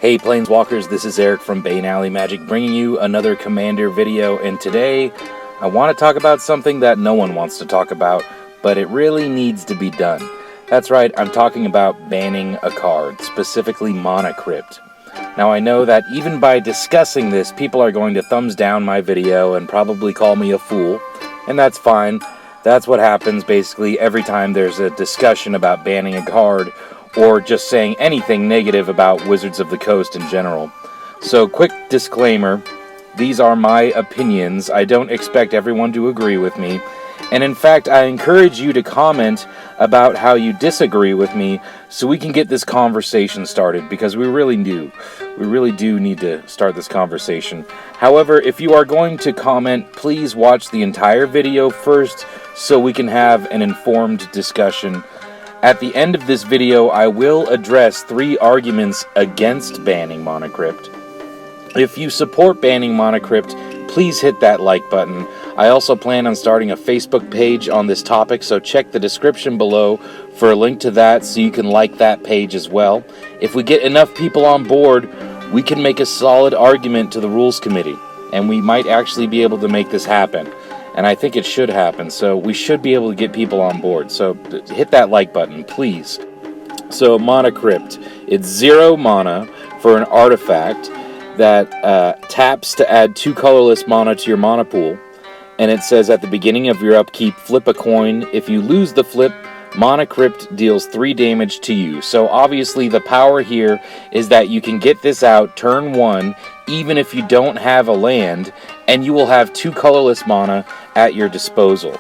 Hey Planeswalkers, this is Eric from Bane Alley Magic bringing you another Commander video, and today I want to talk about something that no one wants to talk about, but it really needs to be done. That's right, I'm talking about banning a card, specifically Mana Crypt. Now I know that even by discussing this, people are going to thumbs down my video and probably call me a fool, and that's fine. That's what happens basically every time there's a discussion about banning a card, or just saying anything negative about Wizards of the Coast in general. So, quick disclaimer, these are my opinions. I don't expect everyone to agree with me, and in fact, I encourage you to comment about how you disagree with me so we can get this conversation started, because we really do need to start this conversation. However, if you are going to comment, please watch the entire video first so we can have an informed discussion. At the end of this video, I will address 3 arguments against banning Mana Crypt. If you support banning Mana Crypt, please hit that like button. I also plan on starting a Facebook page on this topic, so check the description below for a link to that so you can like that page as well. If we get enough people on board, we can make a solid argument to the Rules Committee, and we might actually be able to make this happen. And I think it should happen, so we should be able to get people on board. So hit that like button, please. So Mana Crypt, it's 0 mana for an artifact that taps to add 2 colorless mana to your mana pool. And it says at the beginning of your upkeep, flip a coin. If you lose the flip, Mana Crypt deals 3 damage to you. So obviously the power here is that you can get this out turn 1, even if you don't have a land, and you will have 2 colorless mana at your disposal.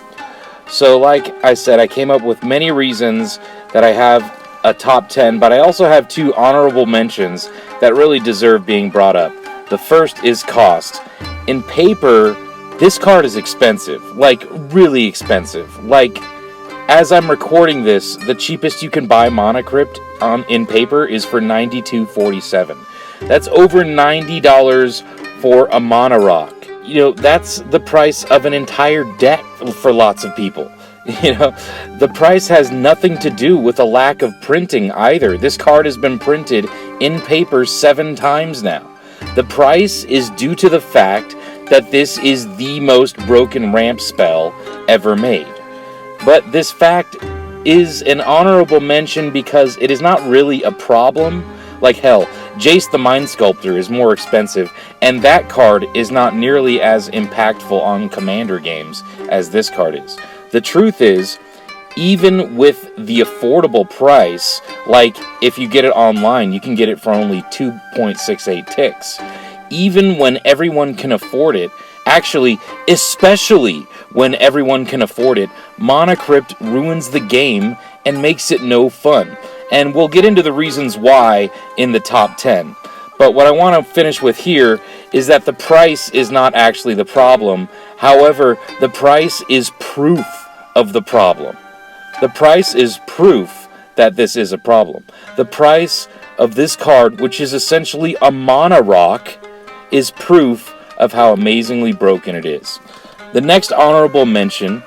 So like I said, I came up with many reasons that I have a top 10, but I also have 2 honorable mentions that really deserve being brought up. The first is cost. In paper, this card is expensive, like really expensive. Like, as I'm recording this, the cheapest you can buy Mana Crypt in paper is for $92.47. That's over $90 for a Mana Rock. You know, that's the price of an entire deck for lots of people. You know, the price has nothing to do with a lack of printing either. This card has been printed in paper 7 times now. The price is due to the fact that this is the most broken ramp spell ever made. But this fact is an honorable mention because it is not really a problem. Like hell, Jace the Mind Sculptor is more expensive, and that card is not nearly as impactful on Commander games as this card is. The truth is, even with the affordable price, like if you get it online, you can get it for only 2.68 ticks. Even when everyone can afford it, actually, especially when everyone can afford it, Mana Crypt ruins the game and makes it no fun. And we'll get into the reasons why in the top 10. But what I want to finish with here is that the price is not actually the problem. However, the price is proof of the problem. The price is proof that this is a problem. The price of this card, which is essentially a Mana Rock, is proof of how amazingly broken it is. The next honorable mention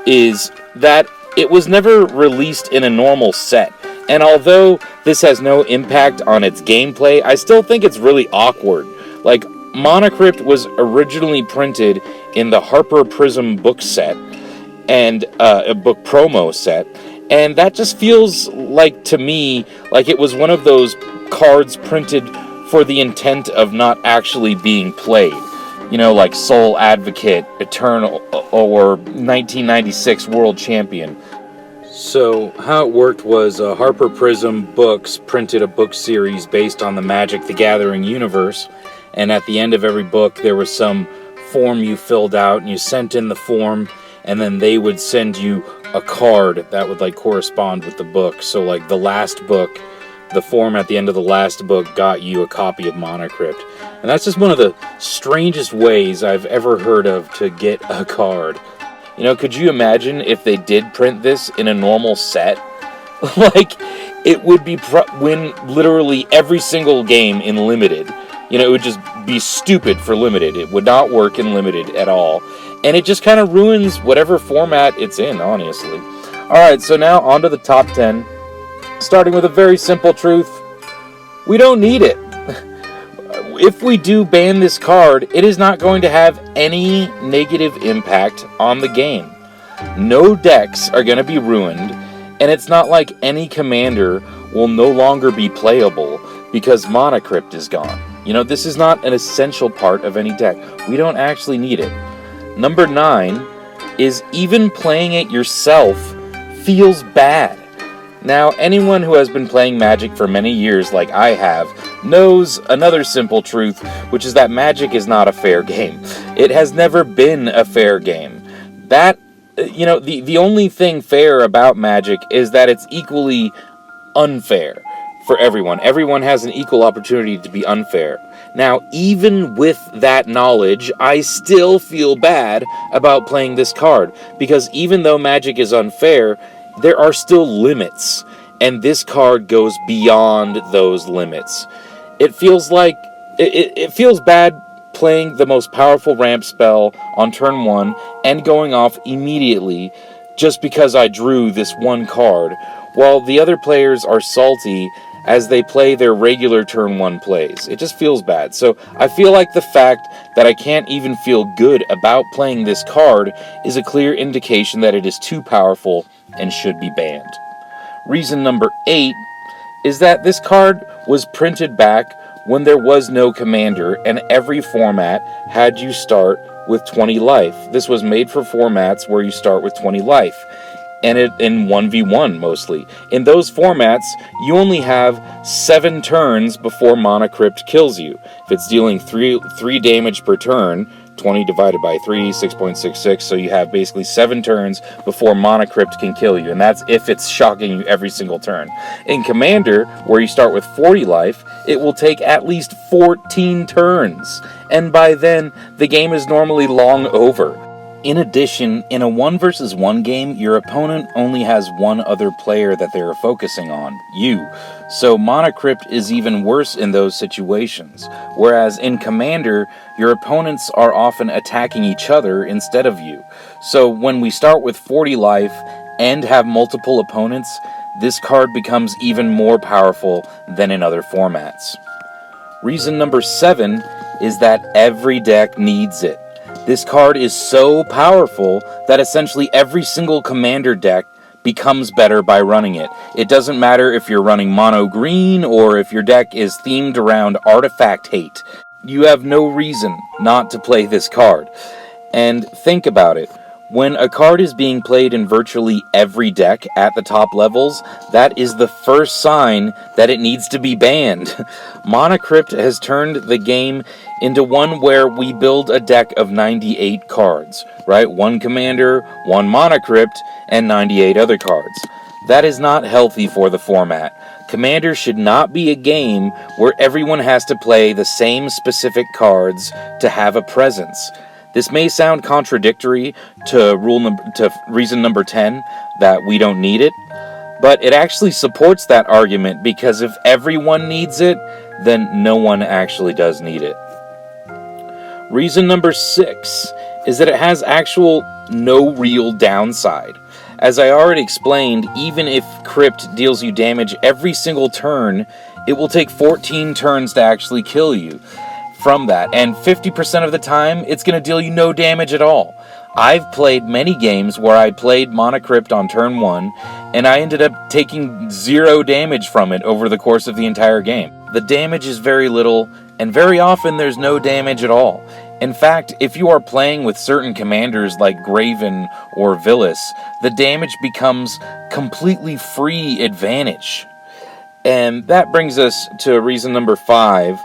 is that it was never released in a normal set. And although this has no impact on its gameplay, I still think it's really awkward. Like, Mana Crypt was originally printed in the Harper Prism book set, and a book promo set, and that just feels like, to me, like it was one of those cards printed for the intent of not actually being played. You know, like Soul Advocate, Eternal, or 1996 World Champion. So, how it worked was Harper Prism Books printed a book series based on the Magic the Gathering universe, and at the end of every book there was some form you filled out, and you sent in the form, and then they would send you a card that would like correspond with the book. So like the last book, the form at the end of the last book got you a copy of Mana Crypt. And that's just one of the strangest ways I've ever heard of to get a card. You know, could you imagine if they did print this in a normal set? Like, it would be win literally every single game in Limited. You know, it would just be stupid for Limited. It would not work in Limited at all. And it just kind of ruins whatever format it's in, honestly. Alright, so now on to the top 10. Starting with a very simple truth. We don't need it. if we do ban this card, it is not going to have any negative impact on the game. No decks are going to be ruined, and it's not like any commander will no longer be playable because Mana Crypt is gone. You know, this is not an essential part of any deck. We don't actually need it. Number 9 is even playing it yourself feels bad. Now, anyone who has been playing Magic for many years like I have knows another simple truth, which is that Magic is not a fair game. It has never been a fair game. That, you know, the only thing fair about Magic is that it's equally unfair for everyone. Everyone has an equal opportunity to be unfair. Now, even with that knowledge, I still feel bad about playing this card, because even though Magic is unfair, there are still limits, and this card goes beyond those limits. It feels like it feels bad playing the most powerful ramp spell on turn 1 and going off immediately just because I drew this one card, while the other players are salty as they play their regular turn 1 plays. It just feels bad. So I feel like the fact that I can't even feel good about playing this card is a clear indication that it is too powerful and should be banned. Reason number 8 is that this card was printed back when there was no commander and every format had you start with 20 life. This was made for formats where you start with 20 life, and it in 1v1 mostly. In those formats, you only have 7 turns before Mana Crypt kills you. If it's dealing 3 damage per turn, 20 divided by 3, 6.66, so you have basically 7 turns before Mana Crypt can kill you, and that's if it's shocking you every single turn. In Commander, where you start with 40 life, it will take at least 14 turns, and by then, the game is normally long over. In addition, in a 1 versus 1 game, your opponent only has one other player that they are focusing on, you. So Mana Crypt is even worse in those situations. Whereas in Commander, your opponents are often attacking each other instead of you. So when we start with 40 life and have multiple opponents, this card becomes even more powerful than in other formats. Reason number 7 is that every deck needs it. This card is so powerful that essentially every single commander deck becomes better by running it. It doesn't matter if you're running mono green or if your deck is themed around artifact hate. You have no reason not to play this card. And think about it. When a card is being played in virtually every deck at the top levels, that is the first sign that it needs to be banned. Mana Crypt has turned the game into one where we build a deck of 98 cards, right? 1 commander, 1 Mana Crypt, and 98 other cards. That is not healthy for the format. Commander should not be a game where everyone has to play the same specific cards to have a presence. This may sound contradictory to reason number 10, that we don't need it, but it actually supports that argument, because if everyone needs it, then no one actually does need it. Reason number 6 is that it has no real downside. As I already explained, even if Crypt deals you damage every single turn, it will take 14 turns to actually kill you from that, and 50% of the time, it's going to deal you no damage at all. I've played many games where I played Mana Crypt on turn 1, and I ended up taking 0 damage from it over the course of the entire game. The damage is very little, and very often there's no damage at all. In fact, if you are playing with certain commanders like Graven or Villas, the damage becomes completely free advantage. And that brings us to reason number 5.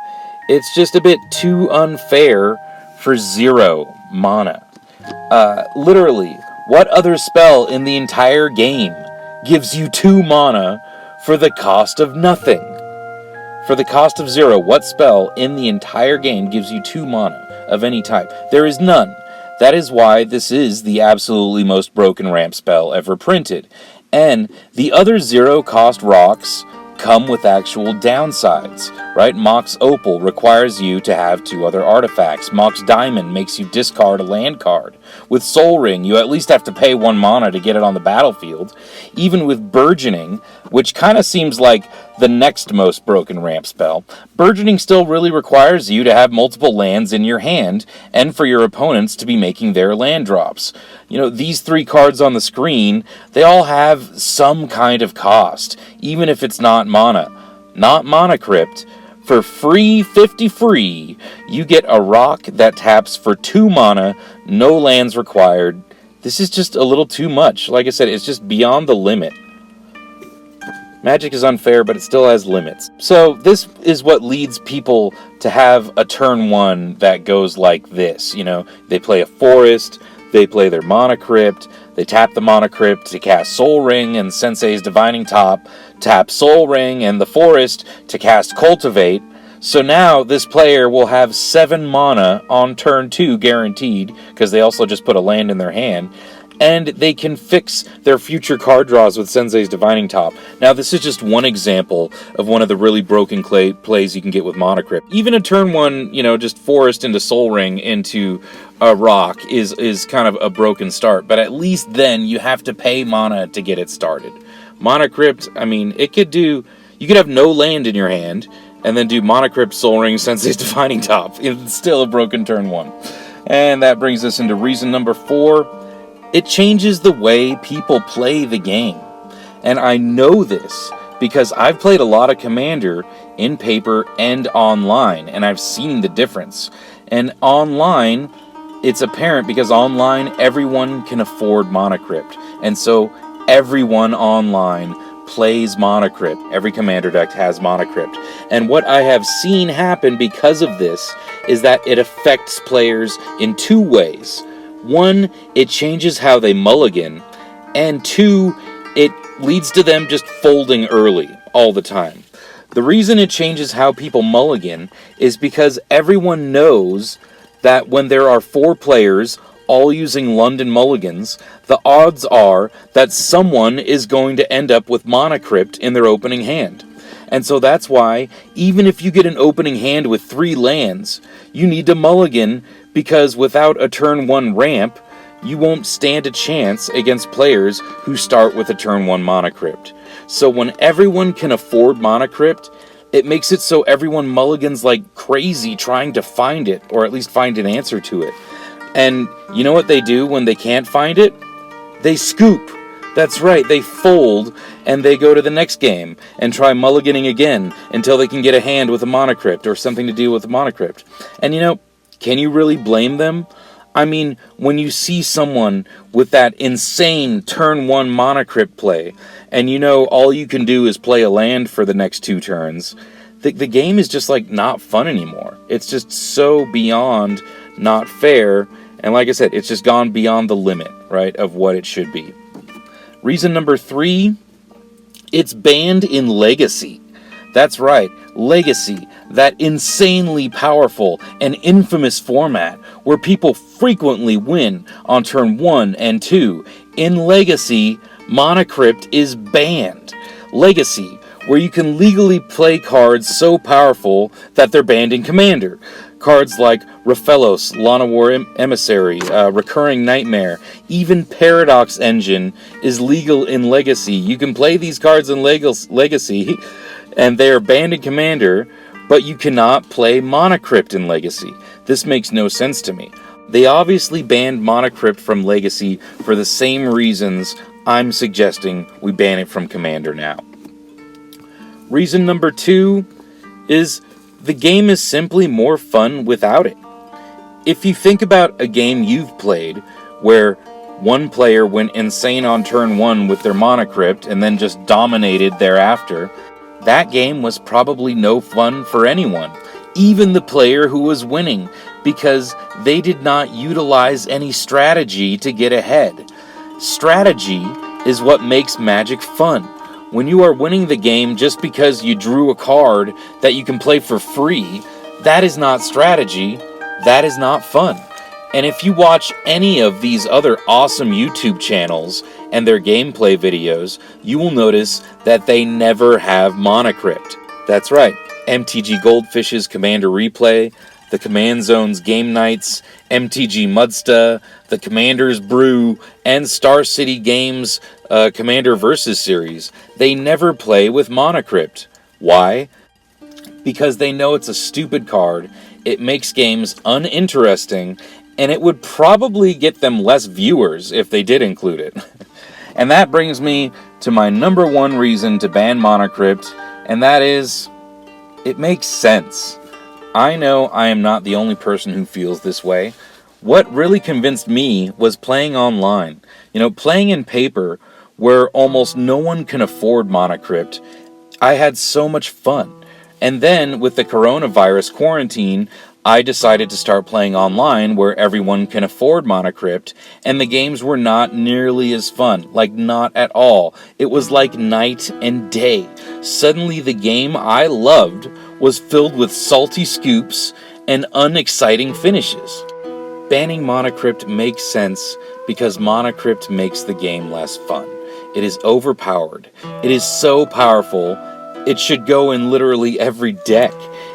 It's just a bit too unfair for 0 mana. Literally, what other spell in the entire game gives you 2 mana for the cost of nothing? For the cost of 0, what spell in the entire game gives you 2 mana of any type? There is none. That is why this is the absolutely most broken ramp spell ever printed. And the other 0 cost rocks come with actual downsides, right? Mox Opal requires you to have 2 other artifacts. Mox Diamond makes you discard a land card. With Soul Ring, you at least have to pay 1 mana to get it on the battlefield. Even with Burgeoning, which kind of seems like the next most broken ramp spell, Burgeoning still really requires you to have multiple lands in your hand, and for your opponents to be making their land drops. You know, these 3 cards on the screen, they all have some kind of cost, even if it's not mana. Not Mana Crypt. For free, 50 free, you get a rock that taps for 2 mana, no lands required. This is just a little too much. Like I said, it's just beyond the limit. Magic is unfair, but it still has limits. So this is what leads people to have a turn 1 that goes like this. You know, they play a forest, they play their Mana Crypt, they tap the Mana Crypt to cast Soul Ring and Sensei's Divining Top, tap Soul Ring and the Forest to cast Cultivate. So now this player will have 7 mana on turn 2 guaranteed, because they also just put a land in their hand, and they can fix their future card draws with Sensei's Divining Top. Now this is just one example of one of the really broken plays you can get with Mana Crypt. Even a turn 1, you know, just Forest into Soul Ring into a rock is kind of a broken start, but at least then you have to pay mana to get it started. Mana Crypt, I mean, you could have no land in your hand, and then do Mana Crypt, Soul Ring, Sensei's Divining Top. It's still a broken turn 1. And that brings us into reason number 4. It changes the way people play the game. And I know this because I've played a lot of Commander in paper and online, and I've seen the difference. And online, it's apparent because online, everyone can afford Mana Crypt. And so everyone online plays Mana Crypt. Every Commander deck has Mana Crypt. And what I have seen happen because of this is that it affects players in 2 ways. 1, it changes how they mulligan, and 2, it leads to them just folding early all the time. The reason it changes how people mulligan is because everyone knows that when there are 4 players all using London mulligans, the odds are that someone is going to end up with Mana Crypt in their opening hand. And so that's why, even if you get an opening hand with 3 lands, you need to mulligan, because without a turn 1 ramp, you won't stand a chance against players who start with a turn 1 Mana Crypt. So when everyone can afford Mana Crypt, it makes it so everyone mulligans like crazy trying to find it, or at least find an answer to it. And you know what they do when they can't find it? They scoop. That's right, they fold, and they go to the next game and try mulliganing again until they can get a hand with a Mana Crypt or something to deal with a Mana Crypt. And you know, can you really blame them? I mean, when you see someone with that insane turn 1 Mana Crypt play, and you know all you can do is play a land for the next 2 turns, the game is just like not fun anymore. It's just so beyond not fair, and like I said, it's just gone beyond the limit, right, of what it should be. Reason number 3, it's banned in Legacy. That's right, Legacy, that insanely powerful and infamous format where people frequently win on turn 1 and 2. In Legacy, Mana Crypt is banned. Legacy, where you can legally play cards so powerful that they're banned in Commander. Cards like Raphelos, Lana War Emissary, Recurring Nightmare, even Paradox Engine is legal in Legacy. You can play these cards in Legacy, and they are banned in Commander, but you cannot play Mana Crypt in Legacy. This makes no sense to me. They obviously banned Mana Crypt from Legacy for the same reasons I'm suggesting we ban it from Commander now. Reason number 2 is the game is simply more fun without it. If you think about a game you've played where one player went insane on turn 1 with their Mana Crypt and then just dominated thereafter, that game was probably no fun for anyone, even the player who was winning, because they did not utilize any strategy to get ahead. Strategy is what makes Magic fun. When you are winning the game just because you drew a card that you can play for free, that is not strategy, that is not fun. And if you watch any of these other awesome YouTube channels and their gameplay videos, you will notice that they never have Mana Crypt. That's right, MTG Goldfish's Commander Replay, the Command Zone's Game Nights, MTG Mudsta, the Commander's Brew, and Star City Games' Commander Versus series, they never play with Mana Crypt. Why? Because they know it's a stupid card, it makes games uninteresting, and it would probably get them less viewers if they did include it. And that brings me to my number one reason to ban Mana Crypt, and that is, it makes sense. I know I am not the only person who feels this way. What really convinced me was playing online. Playing in paper, where almost no one can afford Mana Crypt, I had so much fun. And then, with the coronavirus quarantine, I decided to start playing online where everyone can afford Mana Crypt, and the games were not nearly as fun. Like, not at all. It was like night and day. Suddenly, the game I loved was filled with salty scoops and unexciting finishes. Banning Mana Crypt makes sense because Mana Crypt makes the game less fun. It is overpowered. It is so powerful, it should go in literally every deck.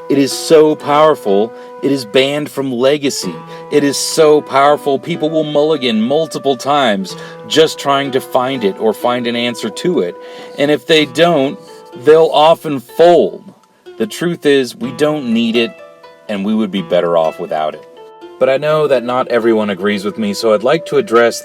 It is so powerful, it is banned from Legacy. It is so powerful, people will mulligan multiple times just trying to find it or find an answer to it. And if they don't, they'll often fold. The truth is, we don't need it, and we would be better off without it. But I know that not everyone agrees with me, so I'd like to address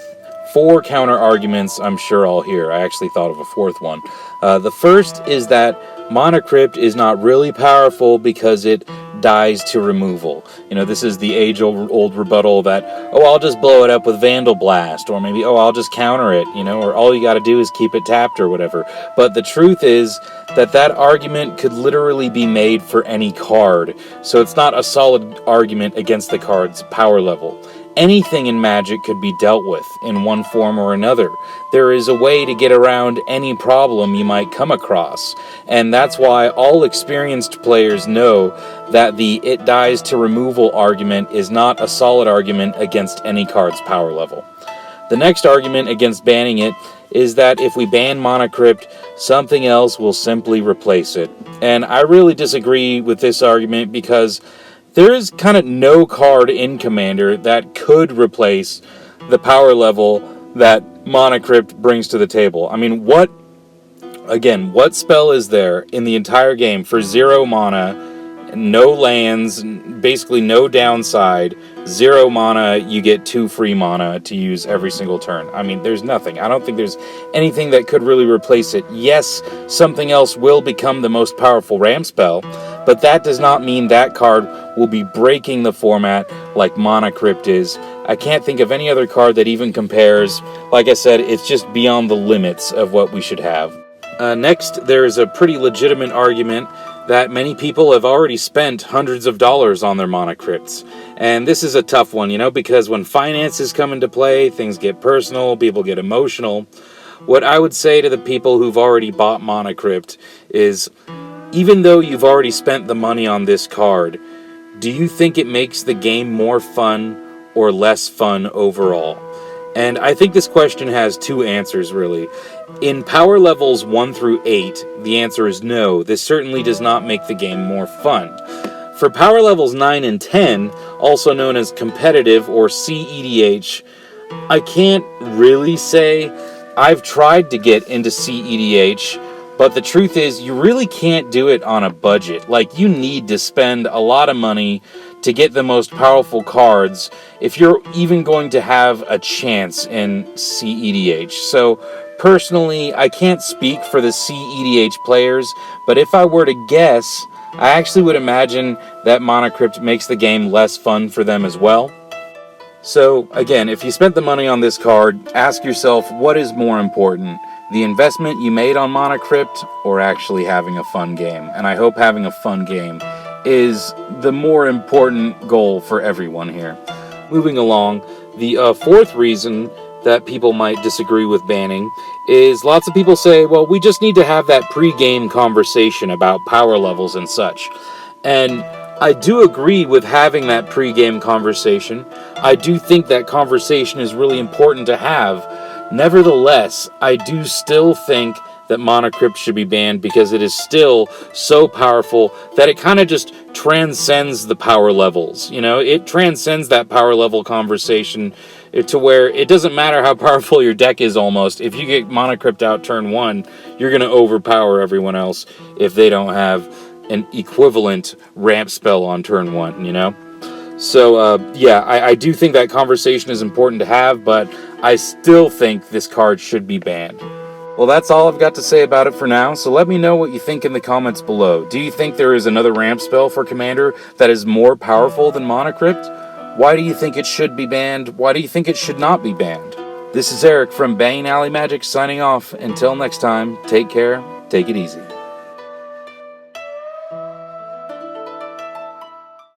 4 counter arguments I'm sure I'll hear. I actually thought of a 4th one. The first is that Mana Crypt is not really powerful because it dies to removal. This is the age-old rebuttal that, I'll just blow it up with Vandal Blast, or maybe, I'll just counter it, or all you gotta do is keep it tapped or whatever. But the truth is that argument could literally be made for any card, so it's not a solid argument against the card's power level. Anything in Magic could be dealt with in one form or another. There is a way to get around any problem you might come across, and that's why all experienced players know that the it dies to removal argument is not a solid argument against any card's power level. The next argument against banning it is that if we ban Mana Crypt, something else will simply replace it. And I really disagree with this argument because there is kind of no card in Commander that could replace the power level that Mana Crypt brings to the table. I mean, what spell is there in the entire game for 0 mana, no lands, basically no downside, 0 mana, you get 2 free mana to use every single turn? I mean, there's nothing. I don't think there's anything that could really replace it. Yes, something else will become the most powerful Ram spell, but that does not mean that card will be breaking the format like Mana Crypt is. I can't think of any other card that even compares. Like I said, it's just beyond the limits of what we should have. Next, there is a pretty legitimate argument that many people have already spent hundreds of dollars on their Mana Crypts. And this is a tough one, because when finances come into play, things get personal, people get emotional. What I would say to the people who've already bought Mana Crypt is, even though you've already spent the money on this card, do you think it makes the game more fun or less fun overall? And I think this question has 2 answers, really. In power levels 1 through 8, the answer is no. This certainly does not make the game more fun. For power levels 9 and 10, also known as competitive or CEDH, I can't really say. I've tried to get into CEDH, but the truth is, you really can't do it on a budget. Like, you need to spend a lot of money to get the most powerful cards if you're even going to have a chance in CEDH. So, personally, I can't speak for the CEDH players, but if I were to guess, I actually would imagine that Mana Crypt makes the game less fun for them as well. So, again, if you spent the money on this card, ask yourself, what is more important? The investment you made on Mana Crypt, or actually having a fun game? And I hope having a fun game is the more important goal for everyone here. Moving along, the 4th reason that people might disagree with banning is lots of people say, well, we just need to have that pre-game conversation about power levels and such. And I do agree with having that pre-game conversation. I do think that conversation is really important to have. Nevertheless, I do still think that Mana Crypt should be banned because it is still so powerful that it kind of just transcends the power levels. You know, it transcends that power level conversation to where it doesn't matter how powerful your deck is almost. If you get Mana Crypt out turn 1, you're going to overpower everyone else if they don't have an equivalent ramp spell on turn 1, you know? So, yeah, I do think that conversation is important to have, but I still think this card should be banned. Well, that's all I've got to say about it for now, so let me know what you think in the comments below. Do you think there is another ramp spell for Commander that is more powerful than Mana Crypt? Why do you think it should be banned? Why do you think it should not be banned? This is Eric from Bang Alley Magic signing off. Until next time, take care, take it easy.